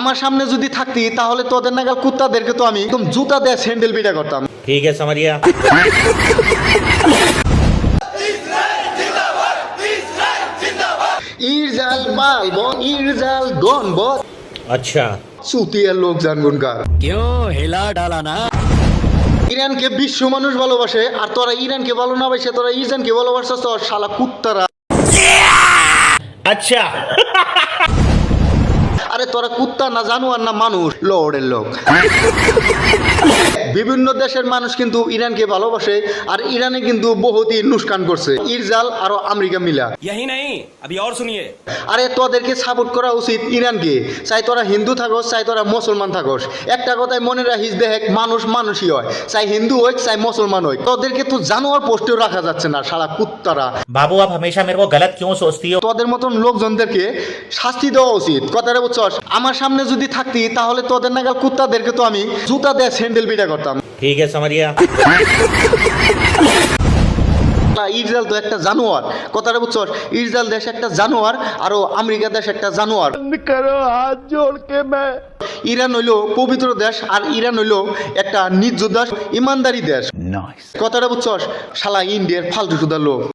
আমার সামনে যদি থাকতি তাহলে তোদের নাগাল কুত্তাদেরকে তো আমি একদম জুতা দিয়ে স্যান্ডেল পিটা করতাম। ठीक है समझ गया। ইরজাল মাল বন ইরজাল গন বন अच्छा সুতিয়ার লোক জানগুনকার। क्यों हिला डाला ना। ইরানকে বিশ্ব মানুষ ভালোবাসে আর তোরা ইরানকে ভালো না বাসে তোরা ইরানকে ভালোবাসছ তো শালা কুত্তারা। अच्छा আরে তোরা কুত্তা না জানোয়ার না মানুষ লর্ডের লোক। বিভিন্ন দেশের মানুষ কিন্তু ইরানকে ভালোবাসে আর ইরানে কিন্তু বহুতই নুকসান করছে ইরজাল আর আমেরিকা মিলা। यही नहीं अभी और सुनिए। আরে তোদেরকে সাপোর্ট করা উচিত ইরানকে, চাই তোরা হিন্দু থাকোস চাই তোরা মুসলমান থাকোস। একটা কথাই মনে রাখিস, দেখ মানুষ মানুষই হয়, চাই হিন্দু হোক চাই মুসলমান হোক। তোদেরকে তো জানোয়ার পোস্টেও রাখা যাচ্ছে না শালা কুত্তারা। बाबू आप हमेशा मेरे को गलत क्यों सोचती हो। তোদের মতন লোকজনদেরকে শাস্তি দেওয়া উচিত, কথাটা বুঝছস? আমার সামনে যদি থাকতি তাহলে তোদের নাগাল কুত্তাদেরকে তো আমি জুতা দিয়ে স্যান্ডেল পিটা করতাম। ठीक है समझ गया। ইসরায়েল তো একটা জানোয়ার, কথাটা বুঝছস? ইসরায়েল দেশ একটা জানোয়ার আর আমেরিকা দেশ একটা জানোয়ার। ইরান হইলো পবিত্র দেশ আর ইরান হইলো একটা নির্জুদ দেশ, ইমানদারি দেশ। কথাটা বুঝছস? শালা ইন্ডিয়ার ফালতু সুদা লোক।